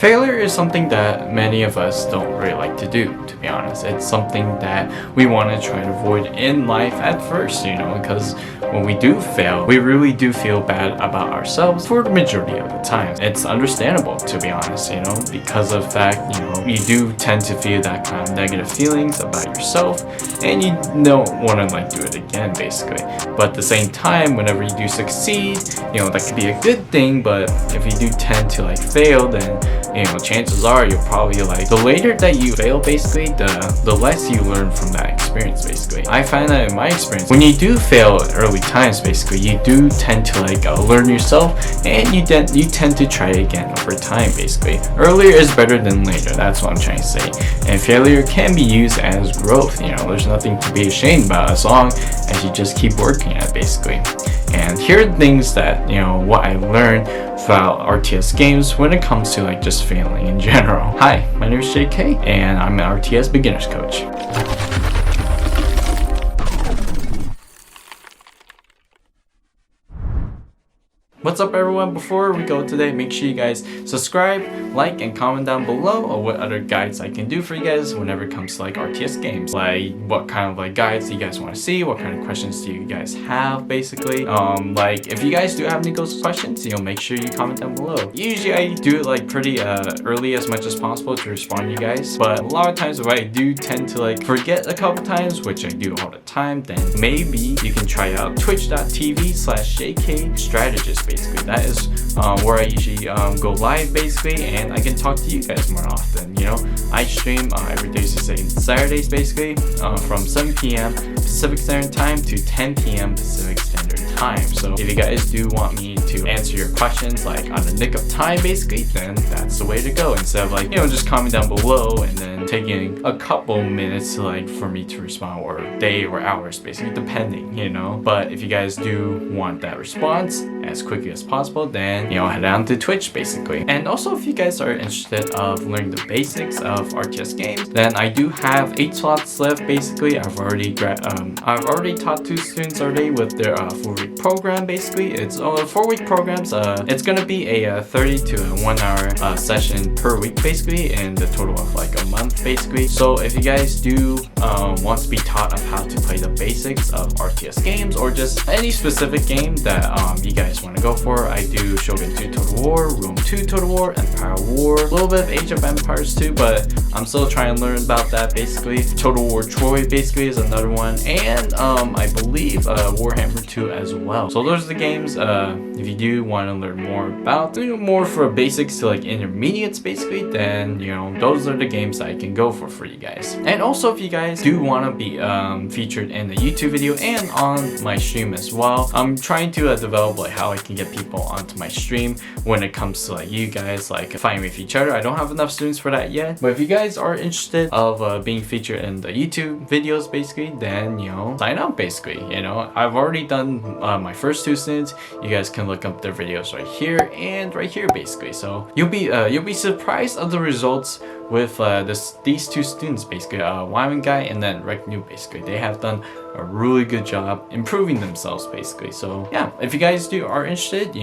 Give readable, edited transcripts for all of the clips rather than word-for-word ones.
Failure is something that many of us don't really like to do, to be honest. It's something that we want to try to avoid in life at first, because when we do fail, we really do feel bad about ourselves for the majority of the time. It's understandable, to be honest, because of fact, you do tend to feel that kind of negative feelings about yourself, and you don't want to do it again, basically. But at the same time, whenever you do succeed, that could be a good thing, but if you do tend to fail, then chances are you'll probably the later that you fail, basically, the less you learn from that experience, basically. I find that in my experience, when you do fail at early times, basically, you do tend to learn yourself, and you tend to try again over time, basically. Earlier is better than later, that's what I'm trying to say. And failure can be used as growth, there's nothing to be ashamed about as long as you just keep working at it, basically. And here are the things that, what I learned throughout RTS Games when it comes to just failing in general. Hi, my name is JK, and I'm an RTS beginners coach. What's up, everyone? Before we go today, make sure you guys subscribe, like, and comment down below on what other guides I can do for you guys whenever it comes to RTS games. What kind of guides do you guys want to see? What kind of questions do you guys have, basically? If you guys do have any questions, make sure you comment down below. Usually I do it pretty early as much as possible to respond to you guys, but a lot of times if I do tend to forget a couple times, which I do all the time, then maybe you can try out twitch.tv/JK strategist. Basically, that is where I usually go live, basically, and I can talk to you guys more often. I stream every Tuesdays and Saturdays, basically, from 7 p.m. Pacific Standard Time to 10 p.m. Pacific Standard Time. So if you guys do want me to answer your questions on the nick of time, basically, then that's the way to go. Instead of just comment down below and then taking a couple minutes for me to respond, or a day or hours, basically, depending, But if you guys do want that response as quickly as possible, then head on to Twitch, basically. And also, if you guys are interested of learning the basics of RTS games, then I do have 8 slots left, basically. I've already taught 2 students already with their 4-week program, basically. It's 4-week programs. It's gonna be a 30 to 1 hour session per week, basically, in the total of a month, basically. So if you guys do want to be taught of how to play the basics of RTS games, or just any specific game that you guys want to go for, I do Shogun 2 Total War, Rome 2 Total War, Empire War, a little bit of Age of Empires too, but I'm still trying to learn about that, basically. Total War Troy, basically, is another one, and I believe Warhammer 2 as well. So those are the games. If you do want to learn more about, more for basics to intermediates, basically, then those are the games I can go for you guys. And also, if you guys do want to be featured in a YouTube video and on my stream as well, I'm trying to develop how I can get people onto my stream when it comes to you guys fighting with each other. I don't have enough students for that yet, but if you guys are interested of being featured in the YouTube videos, basically, then sign up, basically. I've already done my first 2 students. You guys can look up their videos right here and right here, basically. So you'll be surprised of the results with these 2 students, basically, Wyman guy and then Rec New, basically. They have done a really good job improving themselves, basically. So yeah, if you guys are interested,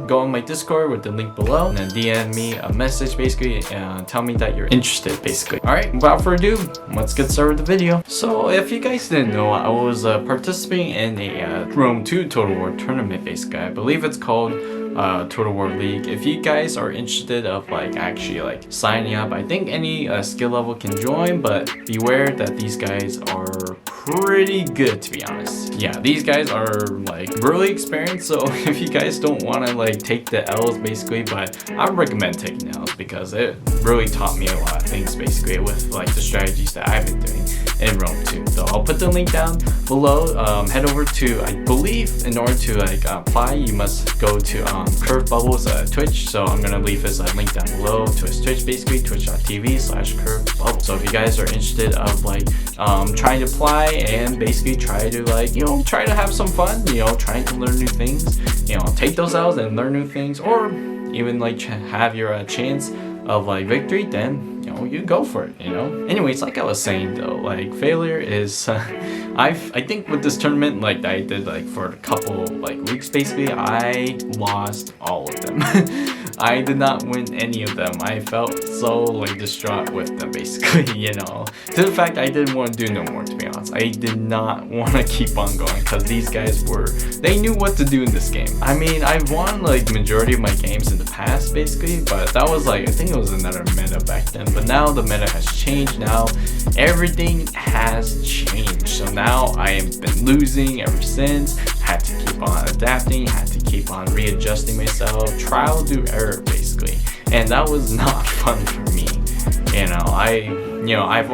go on my Discord with the link below, and then DM me a message, basically, and tell me that you're interested, basically. Alright, without further ado, let's get started with the video. So if you guys didn't know, I was participating in a Rome 2 Total War tournament, basically. I believe it's called Total War League. If you guys are interested of actually signing up, I think any skill level can join, but beware that these guys are pretty good, to be honest. Yeah, these guys are really experienced, so if you guys don't want to take the L's, basically, but I recommend taking L's because it really taught me a lot of things, basically, with the strategies that I've been doing in Rome 2. So I'll put the link down below. Head over to, I believe, in order to apply, you must go to Curve Bubbles Twitch. So I'm gonna leave his link down below to his Twitch, basically, twitch.tv/Curve Bubbles. So if you guys are interested of trying to apply and basically try to try to have some fun, trying to learn new things, take those L's and learn new things, or even have your chance of victory, then you go for it. Anyways, like I was saying though, failure is I think with this tournament, I did for a couple weeks, basically, I lost all of them. I did not win any of them. I felt so like distraught with them basically, you know. To the fact I didn't want to do no more, to be honest. I did not want to keep on going because these guys they knew what to do in this game. I mean, I won like majority of my games in the past basically, but that was like, I think it was another meta back then. But now the meta has changed. Now everything has changed. So now I have been losing ever since. Had to keep on adapting, had to keep on readjusting myself, trial do error basically, and that was not fun for me. You know, I've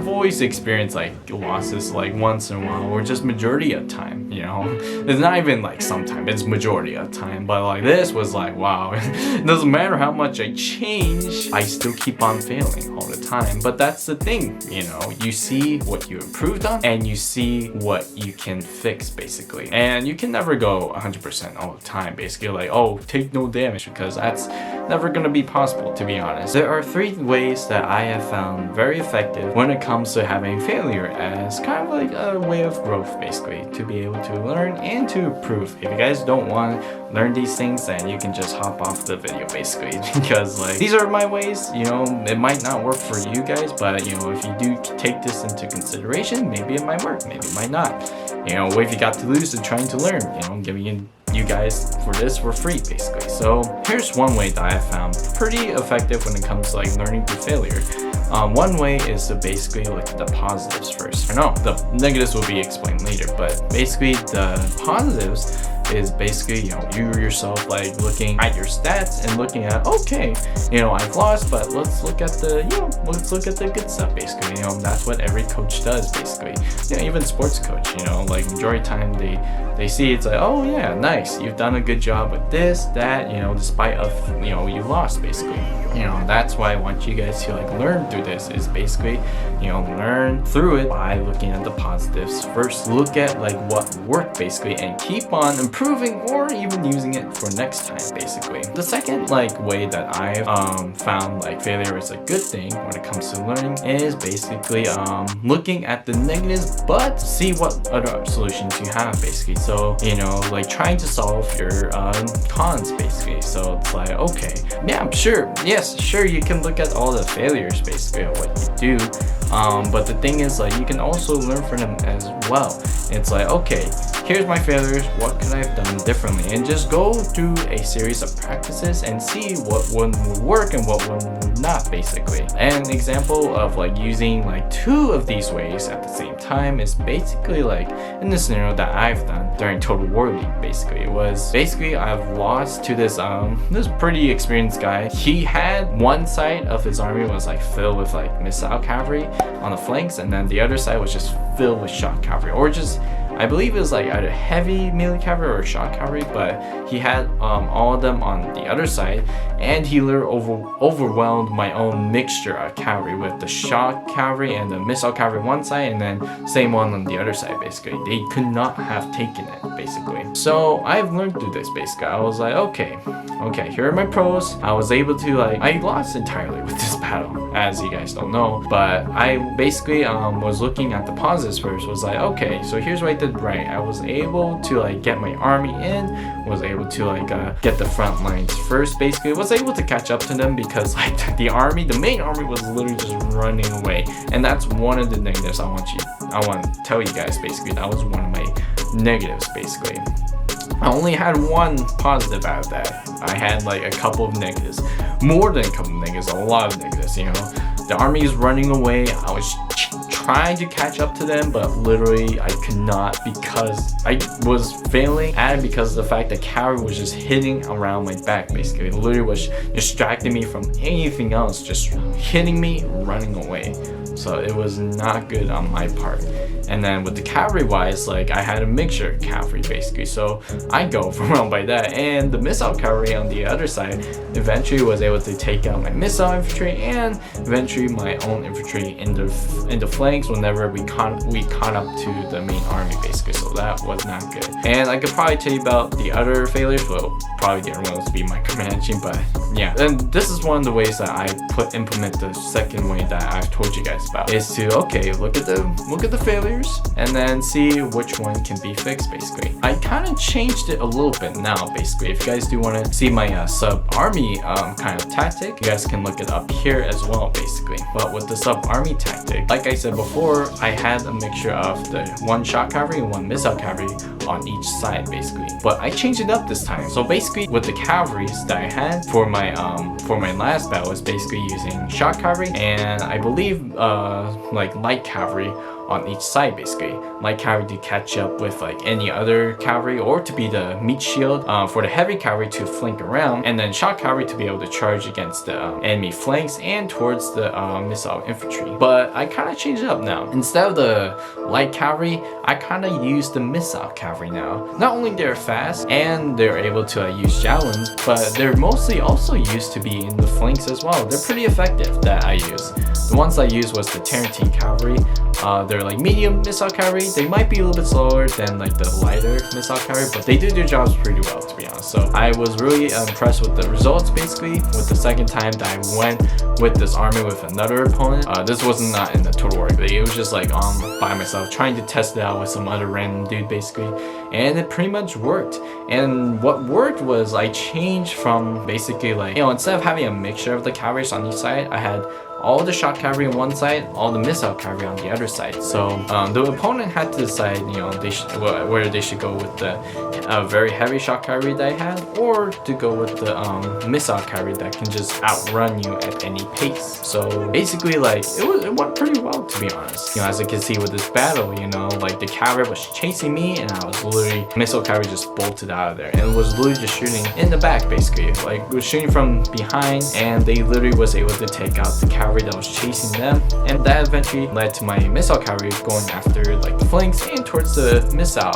always experienced like losses like once in a while, or just majority of time, you know. It's not even like sometimes, it's majority of time. But like this was like, wow, it doesn't matter how much I change, I still keep on failing all the time. But that's the thing, you know, you see what you improved on and you see what you can fix basically. And you can never go 100% all the time basically, like, oh, take no damage, because that's never gonna be possible, to be honest. There are 3 ways that I have found very effective when it comes to having failure as kind of like a way of growth basically, to be able to learn and to improve. If you guys don't want to learn these things, then you can just hop off the video basically, because like these are my ways. You know, it might not work for you guys, but you know, if you do take this into consideration, maybe it might work, maybe it might not. You know, what if you got to lose and trying to learn, you know, giving you guys for this for free basically. So here's one way that I found pretty effective when it comes to like learning through failure. One way is to basically look at the positives first. Or no, the negatives will be explained later, but basically the positives is basically, you know, you yourself like looking at your stats and looking at, okay, you know, I've lost, but let's look at the, you know, let's look at the good stuff basically. You know, that's what every coach does basically. You know, even sports coach, you know, like majority of the time they see it's like, oh yeah, nice, you've done a good job with this, that, you know, despite of, you know, you lost basically. You know, that's why I want you guys to like learn through this, is basically, you know, learn through it by looking at the positives first. Look at like what worked basically and keep on improving, or even using it for next time basically. The second like way that I've found like failure is a good thing when it comes to learning is basically looking at the negatives but see what other solutions you have basically. So, you know, like trying to solve your cons basically. So it's like, okay, yeah, sure, yes, sure, you can look at all the failures basically of what you do, but the thing is like you can also learn from them as well. It's like, okay, here's my failures, what could I have done differently, and just go through a series of practices and see what one would work and what one would not basically. An example of like using like 2 of these ways at the same time is basically like in the scenario that I've done during Total War League basically. It was basically I've lost to this pretty experienced guy. He had one side of his army was like filled with like missile cavalry on the flanks, and then the other side was just filled with shock cavalry, or just, I believe it was like either heavy melee cavalry or shock cavalry, but he had all of them on the other side, and he literally overwhelmed my own mixture of cavalry with the shock cavalry and the missile cavalry one side, and then same one on the other side basically. They could not have taken it basically. So I've learned through this basically. I was like, okay, here are my pros. I was able to like, I lost entirely with this battle, as you guys don't know, but I basically was looking at the positives first. Was like, okay, so here's what I did right. I was able to like get my army in, was able to like get the front lines first basically, was able to catch up to them because like the main army was literally just running away. And that's one of the negatives I want to tell you guys basically. That was one of my negatives basically. I only had one positive out of that. I had like a couple of negatives, more than a couple of negatives, a lot of negatives, you know. The army is running away. I was trying to catch up to them, but literally I could not because I was failing at it because of the fact that cavalry was just hitting around my back basically. It literally was distracting me from anything else, just hitting me, running away. So it was not good on my part. And then with the cavalry wise, like I had a mixture of cavalry basically, so I go overwhelmed by that. And the missile cavalry on the other side eventually was able to take out my missile infantry and eventually my own infantry in the flanks whenever we caught up to the main army basically. So that was not good. And I could probably tell you about the other failures, well, probably the other one was be micromanaging, but yeah. And this is one of the ways that I implement the second way that I've told you guys this battle is to, okay, look at the failures and then see which one can be fixed basically. I kind of changed it a little bit now basically. If you guys do want to see my sub-army kind of tactic, you guys can look it up here as well basically. But with the sub-army tactic, like I said before, I had a mixture of the 1 shot cavalry and 1 missile cavalry on each side basically. But I changed it up this time. So basically with the cavalries that I had for my last battle was basically using shot cavalry and I believe like light cavalry on each side basically. Light cavalry to catch up with like any other cavalry or to be the meat shield for the heavy cavalry to flank around, and then shot cavalry to be able to charge against the enemy flanks and towards the missile infantry. But I kind of changed it up now. Instead of the light cavalry, I kind of use the missile cavalry now. Not only they're fast and they're able to use javelins, but they're mostly also used to be in the flanks as well. They're pretty effective that I use. The ones I used was the Tarantine cavalry. They're like medium missile cavalry. They might be a little bit slower than like the lighter missile cavalry, but they do their jobs pretty well to be honest. So I was really impressed with the results basically. With the second time that I went with this army with another opponent, this wasn't not in the total war. It was just like by myself trying to test it out with some other random dude basically, and it pretty much worked. And what worked was I changed from basically like, you know, instead of having a mixture of the cavalries on each side, I had all the shot cavalry on one side, all the missile cavalry on the other side. So the opponent had to decide, you know, whether they should go with the very heavy shot cavalry that I had, or to go with the missile cavalry that can just outrun you at any pace. So basically, like it went pretty well to be honest. You know, as you can see with this battle, you know, like the cavalry was chasing me, and I was literally missile cavalry just bolted out of there, and it was literally just shooting in the back basically. Like it was shooting from behind, and they literally was able to take out the cavalry that was chasing them, and that eventually led to my missile cavalry going after like the flanks and towards the missile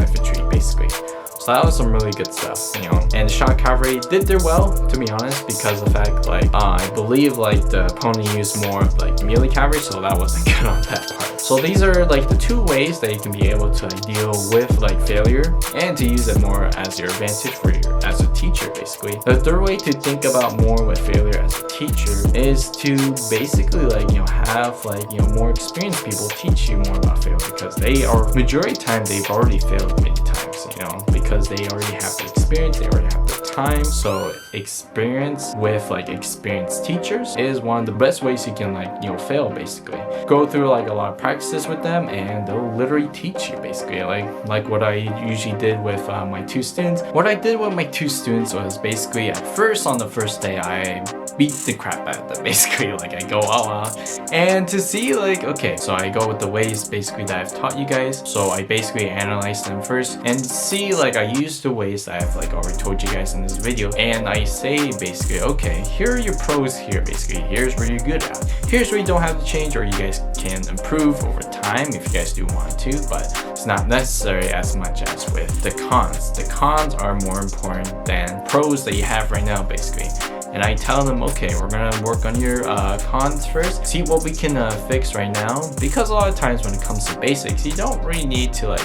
infantry basically. So that was some really good stuff, you know. And the shot cavalry did their well, to be honest, because of the fact like I believe like the opponent used more of like melee cavalry, so that wasn't good on that part. So these are like the 2 ways that you can be able to deal with like failure and to use it more as your advantage for you as a teacher basically. The third way to think about more with failure as a teacher is to basically like, you know, have like, you know, more experienced people teach you more about failure, because they are majority of the time they've already failed many times, you know, because they already have the experience, they already have the time. So experience with like experienced teachers is one of the best ways you can like, you know, fail basically. Go through like a lot of practices with them and they'll literally teach you basically, like what I usually did with my 2 students. What I did with my 2 students was basically at first, on the first day, I beat the crap out of them basically. Like I go all out and to see like, okay, so I go with the ways basically that I've taught you guys. So I basically analyze them first and see like I use the ways that I've like already told you guys in this video, and I say basically, okay, here are your pros here basically. Here's where you're good at. Here's where you don't have to change, or you guys can improve over time if you guys do want to, but it's not necessary as much as with the cons. The cons are more important than pros that you have right now basically. And I tell them, okay, we're gonna work on your cons first, see what we can fix right now, because a lot of times when it comes to basics, you don't really need to like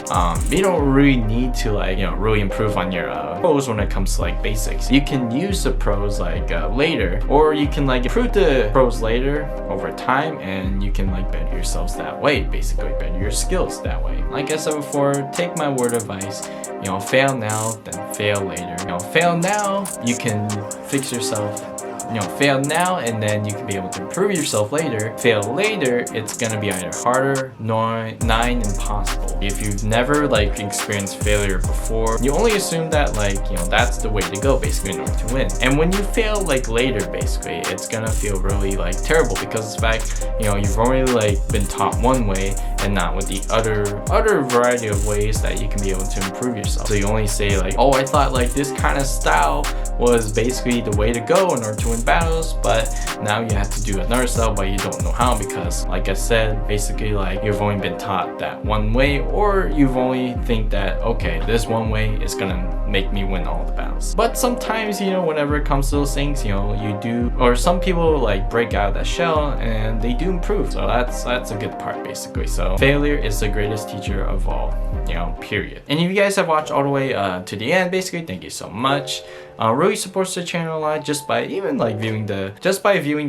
you know, really improve on your pros when it comes to like basics. You can use the pros like later, or you can like improve the pros later over time, and you can like better yourselves that way basically, better your skills that way. Like I said before, take my word of advice, you know, fail now then fail later. You know, fail now, you can fix yourself. You know, fail now and then you can be able to improve yourself later. Fail later, it's gonna be either harder, nigh impossible. If you've never like experienced failure before, you only assume that like, you know, that's the way to go basically in order to win. And when you fail like later basically, it's gonna feel really like terrible, because the fact, you know, you've already like been taught one way and not with the other variety of ways that you can be able to improve yourself. So you only say like, oh, I thought like this kind of style was basically the way to go in order to win battles, but now you have to do another style, but you don't know how, because like I said, basically like you've only been taught that one way, or you've only think that, okay, this one way is gonna make me win all the battles. But sometimes, you know, whenever it comes to those things, you know, you do, or some people like break out of that shell and they do improve. So that's a good part basically. So failure is the greatest teacher of all, you know, period. And if you guys have watched all the way to the end, basically, thank you so much. really supports the channel a lot. Just by even like viewing the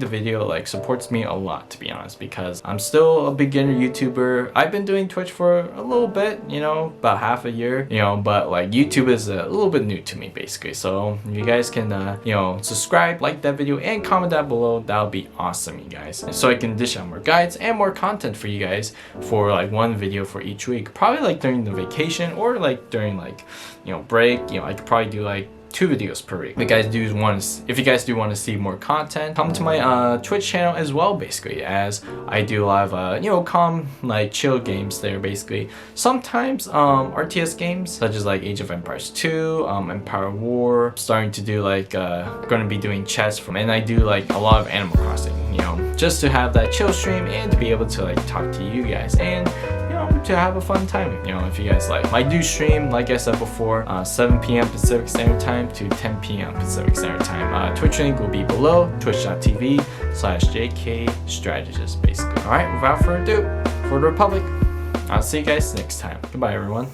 video like supports me a lot, to be honest, because I'm still a beginner YouTuber. I've been doing Twitch for a little bit, you know, about half a year, you know, but like YouTube is a little bit new to me basically. So if you guys can you know, subscribe, like that video, and comment down below, that would be awesome, you guys, so I can dish out more guides and more content for you guys for like one video for each week, probably like during the vacation or like during like, you know, break. You know, I could probably do like 2 videos per week. If you guys do want to see more content, come to my Twitch channel as well, basically, as I do a lot of you know, calm, like chill games there basically. Sometimes RTS games such as like Age of Empires 2, Empire War, starting to do like gonna be doing chess and I do like a lot of Animal Crossing, you know, just to have that chill stream and to be able to like talk to you guys and, you know, to have a fun time, you know, if you guys like. I do stream, like I said before, 7 p.m. Pacific Standard Time to 10 p.m. Pacific Standard Time. Twitch link will be below, twitch.tv/JKStrategist, basically. Alright, without further ado, for the Republic, I'll see you guys next time. Goodbye, everyone.